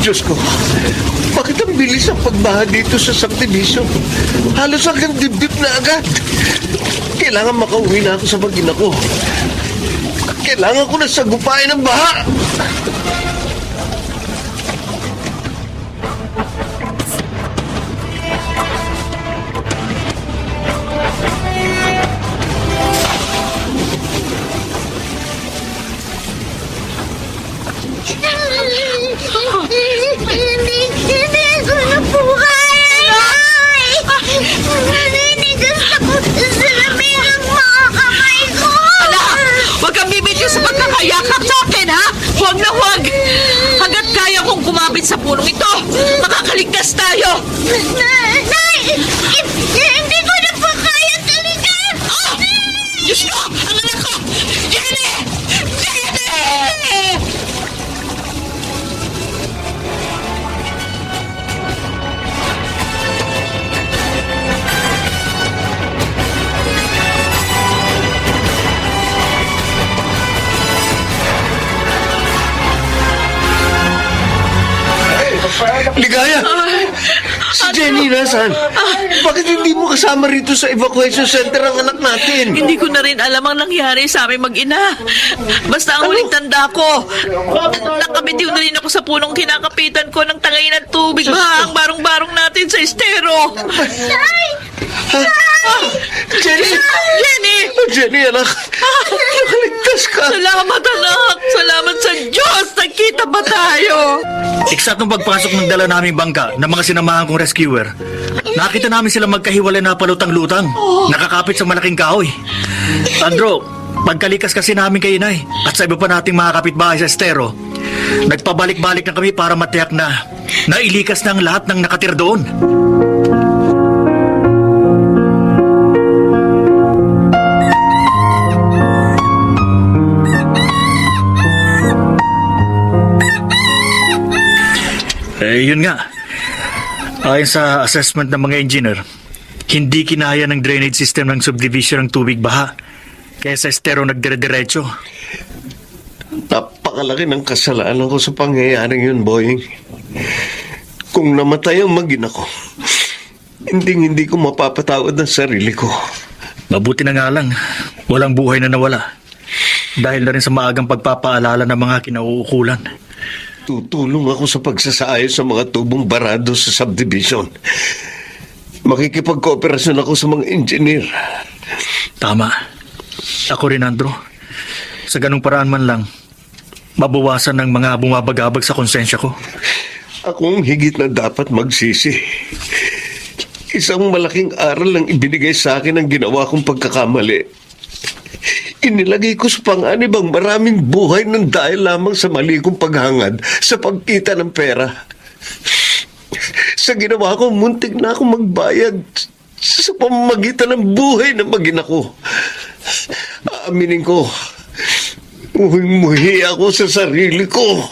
Diyos ko, bakit ang bilis ang pagbaha dito sa subdivision? Halos hanggang dibdib na agad. Kailangan makauwi na ako sa mag-ina ko. Kailangan ko na sagupain ang baha. Hindi ko na po kaya, Nay! Nanigas ako sa lamirang mga kamay ko. Ala! Huwag kang bibitiw sa pagkakayakap sa akin, ha? Huwag na huwag! Hanggat kaya kong kumapit sa punong ito, makakaligtas tayo! Nay! Hindi ko na po kaya talaga! Diyos ko! Ang anak ko! Jenny! Jenny! Ligaya! Si Jenny nasaan? Bakit hindi mo kasama rito sa evacuation center ang anak natin? Hindi ko na rin alam ang nangyari sa aming mag-ina. Basta ang huling tanda ko, nakabitiw na rin ako sa punong kinakapitan ko ng tangay ng tubig ba ang barong-barong natin sa estero. Jenny! Jenny! Jenny, anak! Nakaligtas ka! Salamat, anak! Salamat sa Diyos! Nagkita ba tayo? Eksaktong pagpasok ng dala naming bangka ng mga sinamahan kong rescuer, nakita namin sila magkahiwalay na palutang-lutang, nakakapit sa malaking kahoy. Andro, Pagkalikas kasi namin kay inay at sa iba pa nating mga kapitbahay sa estero, nagpabalik-balik na kami para matiyak na nailikas na ang lahat ng nakatira doon. Yun nga. Ayon sa assessment ng mga engineer, hindi kinaya ng drainage system ng subdivision ng tubig baha. Kaya sa estero nagdire-diretso. Napakalaki ng kasalanan ko sa pangyayaring yun, Boying. Kung namatay ang mag-ina ko, hindi ko mapapatawad ang sarili ko. Mabuti na nga lang, walang buhay na nawala. Dahil na rin sa maagang pagpapaalala ng mga kinauukulan. Tutulong ako sa pagsasaayos sa mga tubong barado sa subdivision. Makikipag-kooperasyon ako sa mga engineer. Tama. Ako rin, Andrew. Sa ganung paraan man lang, mabawasan ng mga bumabagabag sa konsensya ko. Akong higit na dapat magsisi. Isang malaking aral lang ibinigay sa akin ang ginawa kong pagkakamali. Inilagay ko sa panganib ang maraming buhay ng dahil lamang sa mali kong paghangad sa pagkita ng pera. Sa ginawa ko, muntik na akong magbayad sa pamamagitan ng buhay ng mag-ina ko. Aaminin ko, muhing-muhi ako sa sarili ko.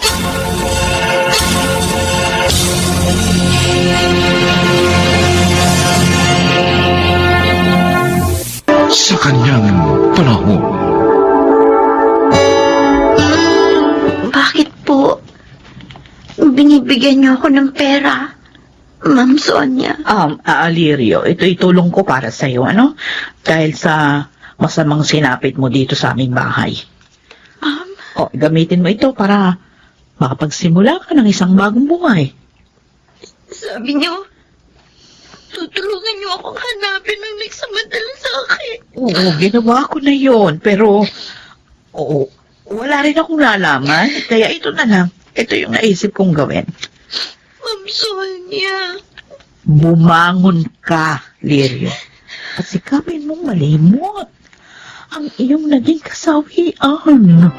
Sa kanyang panahon, Bakit po binibigyan niyo ako ng pera, Ma'am Sonia? Alirio, ito'y tulong ko para sa'yo, ano? Dahil sa masamang sinapit mo dito sa aming bahay. Ma'am, Gamitin mo ito para makapagsimula ka ng isang bagong buhay. sabi niyo, tutulungan niyo akong hanapin ng nagsamantala sa akin. Oo, ginawa ko na yon. Pero, wala rin akong lalaman. Kaya ito na lang. Ito yung naisip kong gawin. Ma'am Sonia. Bumangon ka, Lirio. At sikapin mong malimot ang iyong naging kasawian.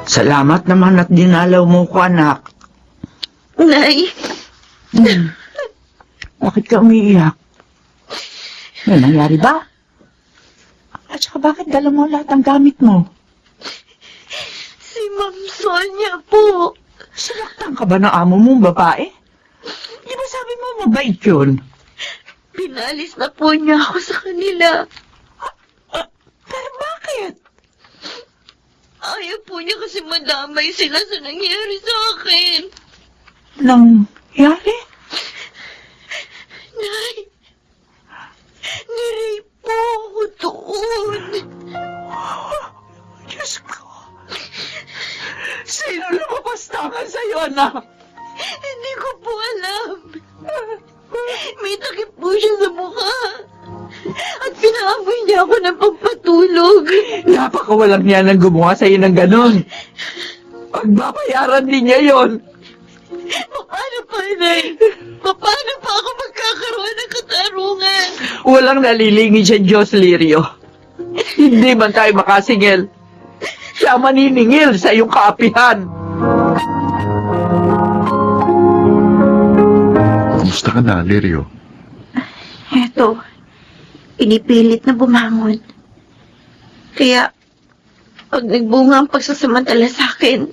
Salamat naman at dinalaw mo ko, anak. Nay, Bakit ka umiiyak? May nangyari ba? At saka bakit dala mo lahat ang gamit mo? si Ma'am Sonia po. Sinaktan ka ba ng amo mong babae? Di ba sabi mo mabait yun? Pinalis na po niya ako sa kanila. Pero bakit? Ayaw po niya kasi madamay sila sa nangyari sa akin. Nangyari? Nay, nirape po ako doon. Diyos ko. Sino lumapastangan sa'yo, anak? Hindi ko po alam. May takip po siya sa mukha. At pinaamoy niya ako ng pampatulog. Napakawalang niya nang gumawa sa'yo ng ganon. Pagbabayaran din niya yon. Paano pa, Nay? Paano pa ako magkakaroon ng katarungan? Walang nalilingin sa Diyos, Lirio. Hindi man tayo makasingil. Siya maniningil sa iyong kaapihan. kumusta ka na, Lirio? Eto, pinipilit na bumangon. Kaya, pag nagbunga ang pagsasamantala sa akin,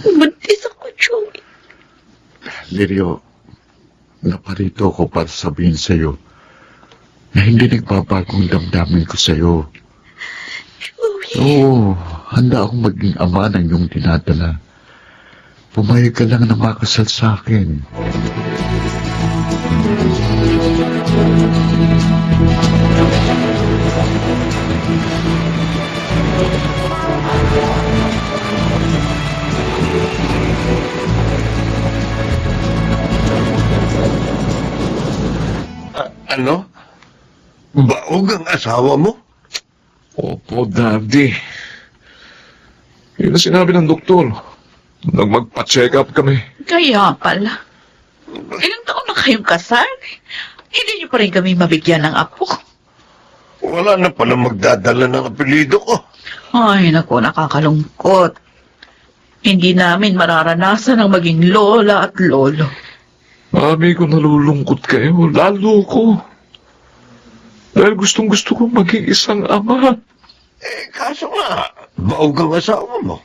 buntis ako, Joey. Lirio, naparito ko para sabihin sa'yo na hindi nagbabagong damdamin ko sa'yo. Joey, Oo, handa akong maging ama ng iyong dinadala. Pumayag ka lang na makasal sa akin. Ano? Baog ang asawa mo? Opo, Daddy. Yun ang sinabi ng doktor. Nang magpa-check up kami. Kaya pala. Ilang taon na kayong kasal? Hindi niyo pa rin kami mabigyan ng apo. Wala na pala magdadala ng apelido ko. Ay, naku, nakakalungkot. Hindi namin mararanasan ang maging lola at lolo. Mami, kung nalulungkot kayo, lalo ko. Dahil gustong-gusto kong maging isang ama. Kaso nga, baog ang asawa mo.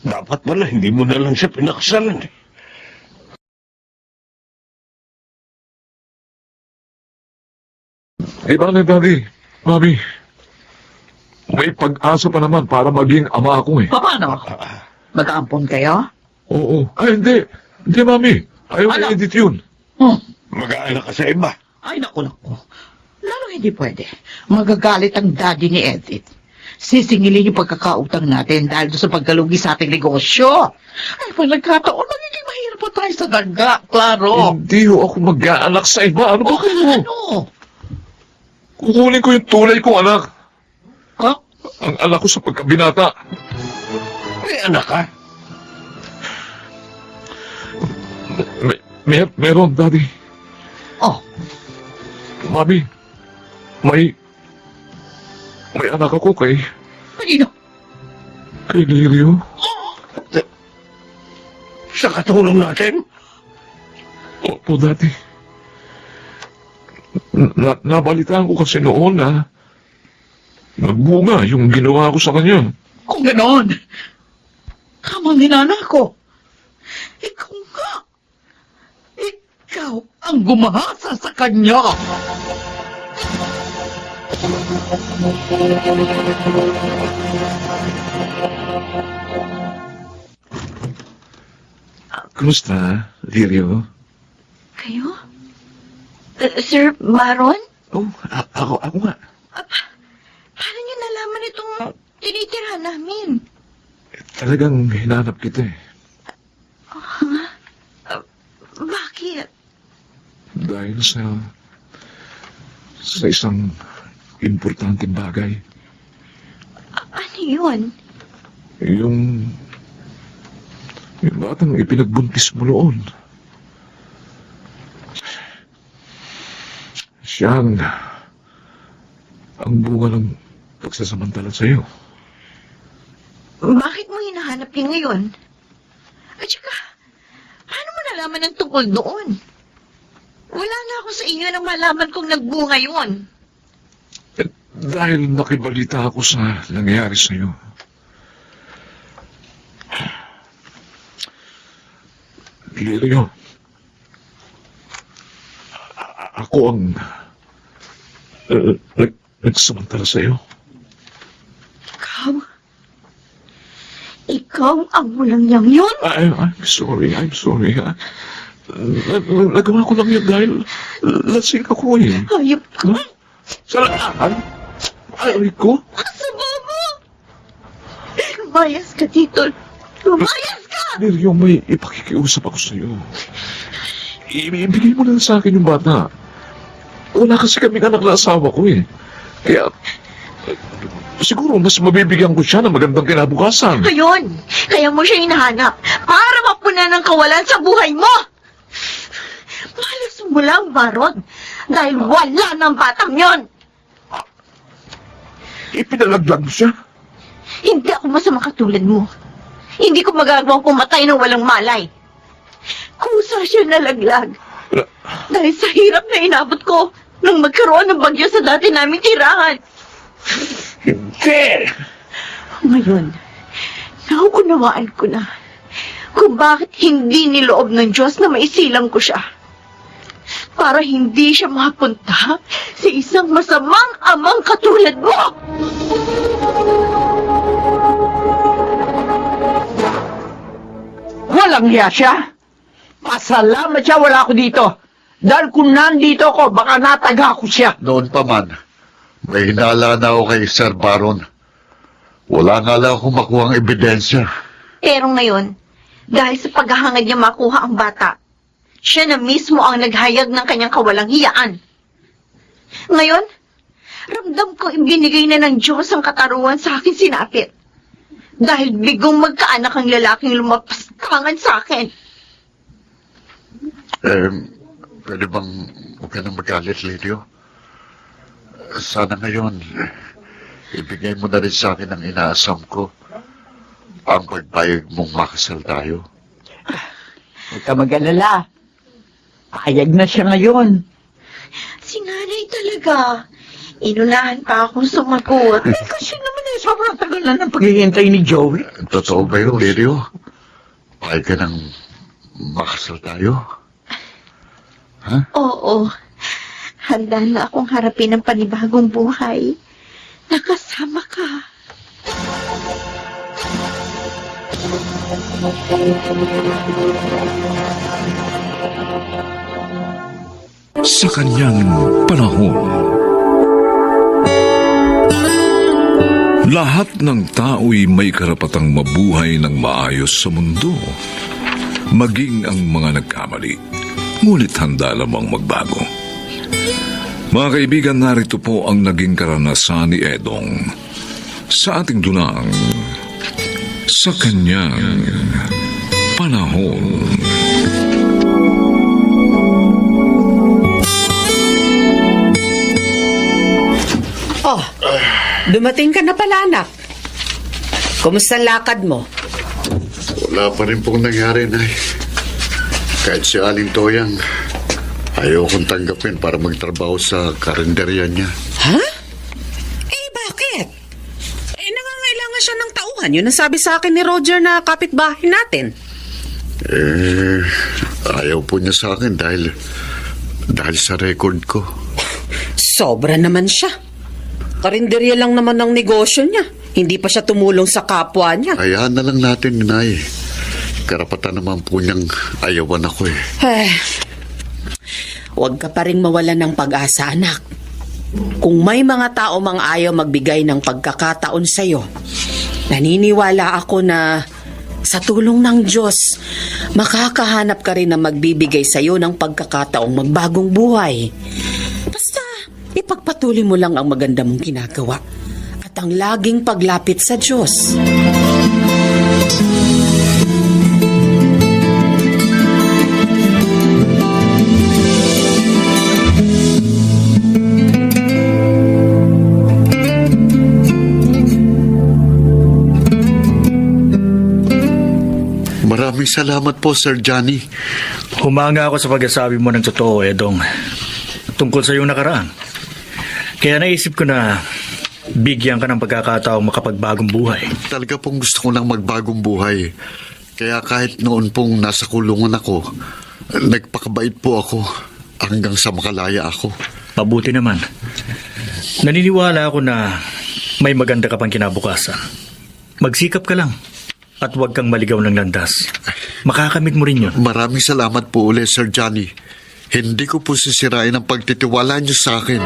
Dapat pala hindi mo na lang siya pinakasalan eh. Bale, Daddy. Mami, may pag-asa pa naman para maging ama ako eh. Paano? Mag-aampon kayo? Oo. Ay, hindi. Hindi, Mami. Ayaw Ano? na edit yun. Mag-aanak ka sa iba. Ay, naku. Lalo hindi pwede. Magagalit ang daddy ni Edith. Sisingilin yung pagkakautang natin dahil doon sa pagkalugi sa ating negosyo. Ay, pag nagkataon, magiging mahirap po tayo sa daga, klaro. Hindi ho ako mag-aanak sa iba. Ano ba kayo? Ano? Kukunin ko yung tunay kong anak. Ha? Ang anak ko sa pagkabinata. May anak ka? Meron, Daddy. Oh, Mami, may anak ako kay kanino? Lirio. Sa katulong natin? Opo, Daddy. Nabalitaan ko kasi noon na nagbunga yung ginawa ko sa kanya. Kung ganon, kamang ninana ko. Ikaw nga. Ikaw ang gumahasa sa kanya. Kumusta, Lirio? Kayo? Sir Baron? Oh, ako nga. Paano niyo nalaman itong tinitira namin? Talagang hinanap kita eh. Bakit? Dahil sa isang importanteng bagay. Ano yun? Yung batang ipinagbuntis mo noon. Siya ang bunga ng pagsasamantala sa'yo. Bakit mo hinahanap yun ngayon? At saka, paano mo nalaman ang tungkol doon? Wala na ako sa inyo nang malaman kong nagbunga yun. Dahil nakibalita ako sa nangyayari sa'yo. Lirio, ako ang nagsamantala sa'yo. Ikaw? Ikaw ang walang yang yun? I'm sorry. Ha? Nagawa ko lang yun dahil lasing ako eh. Hayop ka. Salaan? Ay ko? Asama mo! Lumayas ka dito. Lumayas ka! Lirio, may ipakikiusap ako sa'yo. Ibigay mo na sa akin yung bata. Wala kasi kaming anak na asawa ko eh. Kaya, siguro mas mabibigyan ko siya ng magandang kinabukasan. Ayun! Kaya mo siya hinahanap para mapunan ng kawalan sa buhay mo! Malas mo lang, Baron, dahil wala ng batang yon. Ipinalaglag mo siya. Hindi ako masama katulad mo. Hindi ko magagawang pumatay ng walang malay. Kusa siya nalaglag. Dahil sa hirap na inabot ko nang magkaroon ng bagyo sa dati naming tirahan. Hindi! Ngayon, nauunawaan ko na kung bakit hindi niloob ng Diyos na maisilang ko siya. Para hindi siya mapunta sa isang masamang amang katulad mo! Walang hiya siya. Pasalamat siya wala ako dito. Dahil kung nandito ako, baka nataga ko siya. Noon pa man, may hinala na ako kay Sir Baron. Wala nga lang akong makuhang ebidensya. Pero ngayon, dahil sa paghahangad niya makuha ang bata, Siya na mismo ang naghayag ng kanyang kawalang hiyaan. Ngayon, ramdam ko ibinigay na ng Diyos ang katarungan sa akin sinapit. Dahil bigong magkaanak ang lalaking lumapastangan sa akin. Pwede bang huwag ka nang magalit, Lidio? Sana ngayon, ibigay mo na rin sa akin ang inaasam ko. Ang pagpayag mong makasal tayo. Huwag ka mag-alala. Payag na siya ngayon. Si nanay talaga. Inunahan pa akong sumagot. Kasi naman sobrang tagal na ng paghihintay ni Joey. Totoo ba yun, Lidio? Payag ka nang makasal tayo? Oo. Handa na akong harapin ang panibagong buhay. Nakasama ka. Sa kanyang panahon, lahat ng tao'y may karapatang mabuhay ng maayos sa mundo, maging ang mga nagkamali, ngunit handa lamang magbago. Mga kaibigan, narito po ang naging karanasan ni Edong sa ating dunang sa kanyang panahon. Oh, dumating ka na pala, anak. Kumusta ang lakad mo? Wala pa rin pong nangyari, Nay. Kahit si Aling Toyang, ayaw kong tanggapin para magtrabaho sa karinderya niya. Ha? Eh, bakit? Eh, nangangailangan siya ng tauhan. Yun ang sabi sa akin ni Roger na kapitbahay natin. Ayaw po niya sa akin dahil sa record ko. Sobra naman siya. Karinderya lang naman ang negosyo niya. Hindi pa siya tumulong sa kapwa niya. Hayaan na lang natin, Nay. Karapatan naman po niyang ayawan ako eh. Huwag ka pa rin mawalan ng pag-asa, anak. Kung may mga tao mang ayaw magbigay ng pagkakataon sa'yo, naniniwala ako na sa tulong ng Diyos, makakahanap ka rin na magbibigay sa'yo ng pagkakataong magbagong buhay. Basta, ipagpatuloy mo lang ang maganda mong ginagawa at ang laging paglapit sa Diyos. Maraming salamat po, Sir Johnny. Humanga ako sa pagkasabi mo ng totoo, Edong. Tungkol sa iyong nakaraan. Kaya naisip ko na bigyan ka ng pagkakataong makapagbagong buhay. Talaga pong gusto ko lang magbagong buhay. Kaya kahit noon pong nasa kulungan ako, nagpakabait po ako hanggang sa makalaya ako. Mabuti naman. Naniniwala ako na may maganda ka pang kinabukasan. Magsikap ka lang at huwag kang maligaw ng landas. Makakamit mo rin yun. Maraming salamat po ulit, Sir Johnny. Hindi ko po sisirain ang pagtitiwala niyo sa akin.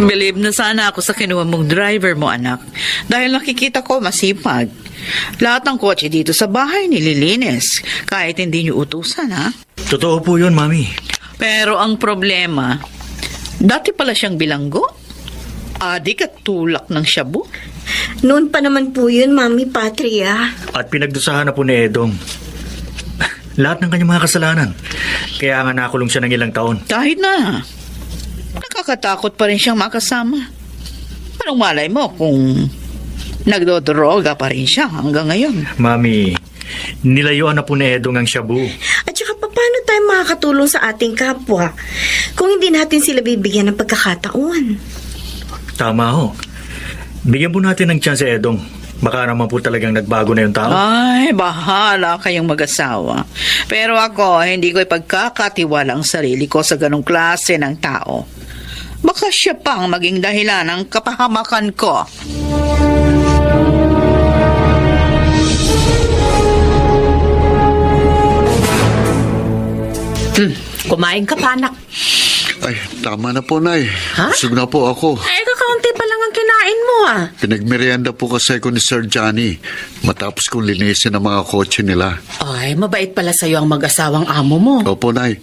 Believe na sana ako sa kinuha mong driver mo, anak. Dahil nakikita ko masipag. Lahat ng kotse dito sa bahay nililinis. Kahit hindi niyo utusan, ha? Totoo po yun, Mami. Pero ang problema, dati pala siyang bilanggo. Adik at tulak ng shabu. Noon pa naman po yun, Mami Patria. At pinagdusahan na po ni Edong. Lahat ng kanyang mga kasalanan. Kaya nga nakulong siya ng ilang taon. Kahit na, nakakatakot pa rin siyang makasama. Anong malay mo kung nagdodroga pa rin siya hanggang ngayon? Mami, nilayuan na po ni Edong ang shabu. At saka paano tayo makakatulong sa ating kapwa kung hindi natin sila bibigyan ng pagkakataon? Tama ho. Bigyan po natin ng chance, Edong. Baka naman po talagang nagbago na yung tao. Ay, bahala kayong mag-asawa. Pero ako, hindi ko ipagkakatiwala ang sarili ko sa ganong klase ng tao. Baka siya pang maging dahilan ng kapahamakan ko. Kumain ka pa, anak. Ay, tama na po, Nay. Ha? Busog na po ako. Ay, kakaunti pa lang ang kinain mo, ah. Pinagmerienda po kasi ko ni Sir Johnny matapos kong linisin ang mga kotse nila. Ay, mabait pala sa'yo ang mag-asawang amo mo. Opo, Nay.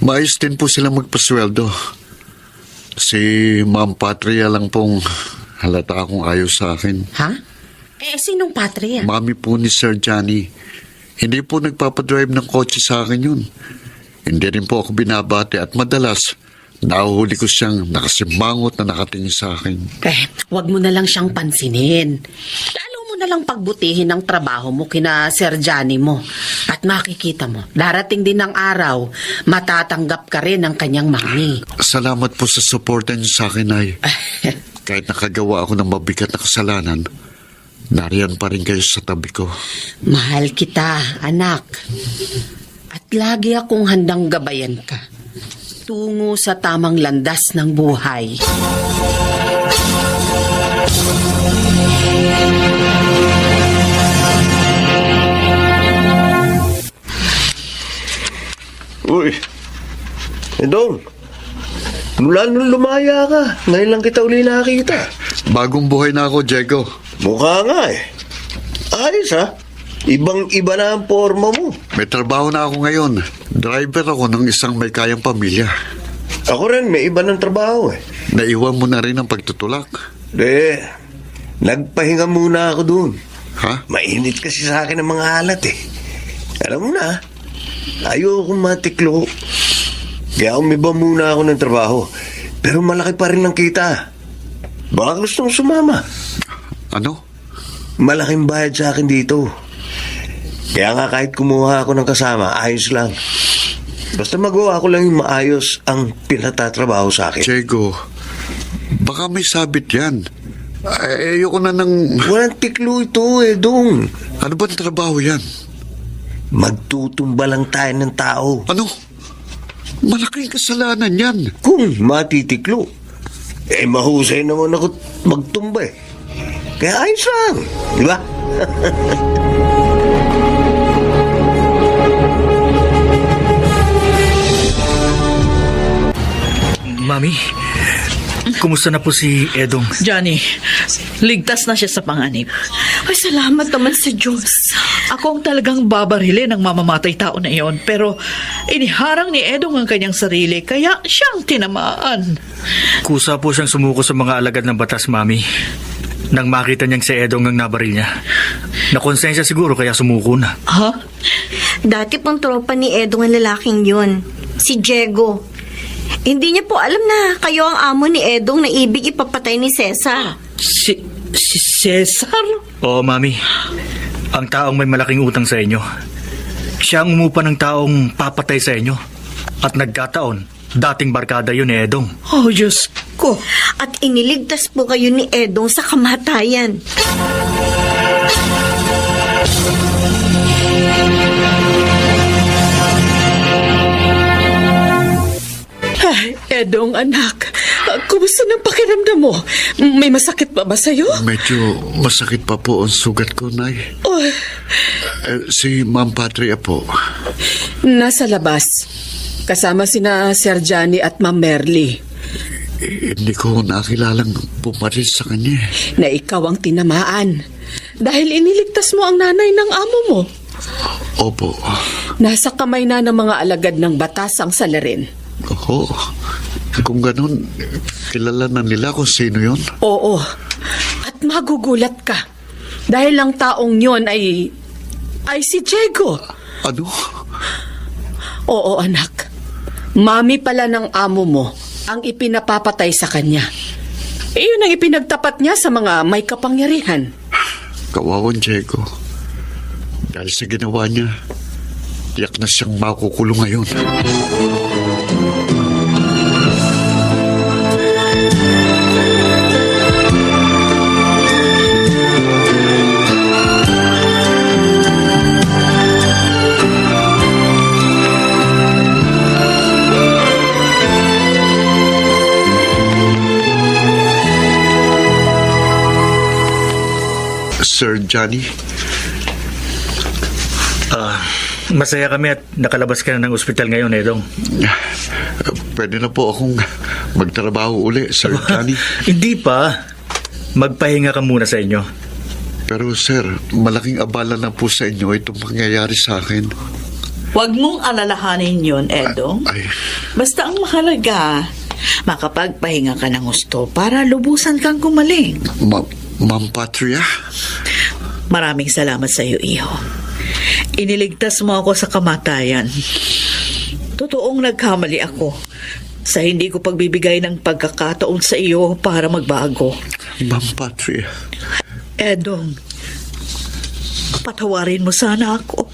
Maayos din po sila magpasweldo. Si Ma'am Patria lang pong halata akong ayos sa akin. Ha? Sinong Patria? Mami po ni Sir Johnny. Hindi po nagpapadrive ng kotse sa akin yun. Hindi rin po ako binabati at madalas nahuhuli ko siyang nakasimangot na nakatingin sa akin. Wag mo na lang siyang pansinin. Lalo mo na lang pagbutihin ang trabaho mo kina Sir Johnny mo. At makikita mo, darating din ang araw, matatanggap ka rin ng kanyang mami. Salamat po sa suporta niyo sa akin, Nay. Kahit nakagawa ako ng mabigat na kasalanan, nariyan pa rin kayo sa tabi ko. Mahal kita, anak. At lagi akong handang gabayan ka. Tungo sa tamang landas ng buhay. Uy, Edong, mula nung lumaya ka, ngayon lang kita uli nakita. Bagong buhay na ako, Diego. Mukha nga eh. Ayos ha. Ibang-iba na ang forma mo. May trabaho na ako ngayon. Driver ako ng isang may kayang pamilya. Ako rin, may iba ng trabaho eh. Naiwan mo na rin ang pagtutulak. Nagpahinga muna ako dun. Ha? Mainit kasi sa akin ang mga alat eh. Alam mo na, ayokong matiklo. Kaya umiba muna ako ng trabaho. Pero malaki pa rin ang kita. Baka gustong sumama. Ano? Malaking bayad sa akin dito. Kaya nga kahit kumuha ako ng kasama, ayos lang. Basta magawa ko lang yung maayos ang pinatatrabaho sa akin. Diego, baka may sabit yan. Ayoko na ng... Walang tiklo ito eh, Dong. Ano ba trabaho yan? Magtutumba lang tayo ng tao. Ano? Malaking kasalanan yan. Kung matitiklo, mahusay naman ako magtumba eh. Kaya ayos lang, di ba? Mami, kumusta na po si Edong? Johnny, ligtas na siya sa panganib. Ay, salamat naman sa Diyos. Ako ang talagang babarilin ng mamamatay tao na iyon, pero iniharang ni Edong ang kanyang sarili, kaya siyang tinamaan. Kusa po siyang sumuko sa mga alagad ng batas, Mami. Nang makita niyang si Edong ang nabaril niya. Nakonsensya siguro kaya sumuko na. Ha? Dati pang tropa ni Edong ang lalaking yun. Si Diego. Hindi niya po alam na kayo ang amo ni Edong na ibig ipapatay ni Cesar. Si Cesar? Oo, Mami. Ang taong may malaking utang sa inyo. Siya ang umupa ng taong papatay sa inyo. At nagkataon, dating barkada yun ni Edong. Oh, Diyos ko. At iniligtas po kayo ni Edong sa kamatayan. Ay, Edong, anak. Kumusta ng pakiramdam mo? May masakit pa ba sa'yo? Medyo masakit pa po ang sugat ko, Nay. Oh, Si Ma'am Patria po. Nasa labas. Kasama sina Sir Johnny at Ma'am Merly. Hindi ko nakilalang pumaril sa kanya. Na ikaw ang tinamaan. Dahil iniligtas mo ang nanay ng amo mo. Opo. Nasa kamay na ng mga alagad ng batas ang salarin. Oo. Kung ganun, kilala na nila kung sino yun. Oo. At magugulat ka. Dahil ang taong yon ay si Diego. Ano? Oo, anak. Mami pala ng amo mo ang ipinapapatay sa kanya. Iyon ang ipinagtapat niya sa mga may kapangyarihan. Kawawan Diego. Dahil sa ginawa niya, tiyak na siyang makukulong ngayon. Sir Johnny, Masaya kami at nakalabas ka na ng ospital ngayon, Edong. Pwede na po akong magtrabaho uli, Sir Johnny. Hindi pa. Magpahinga ka muna sa inyo. Pero sir, malaking abala na po sa inyo itong pangyayari sa akin. Huwag mong alalahanin yun, Edong. Ay, Basta ang mahalaga, makapagpahinga ka ng gusto para lubusan kang gumaling. Ma'am Patria? Maraming salamat sa iyo, iho. Iniligtas mo ako sa kamatayan. Totoong nagkamali ako sa hindi ko pagbibigay ng pagkakataon sa iyo para magbago. Ma'am Patria. Edong, patawarin mo sana ako.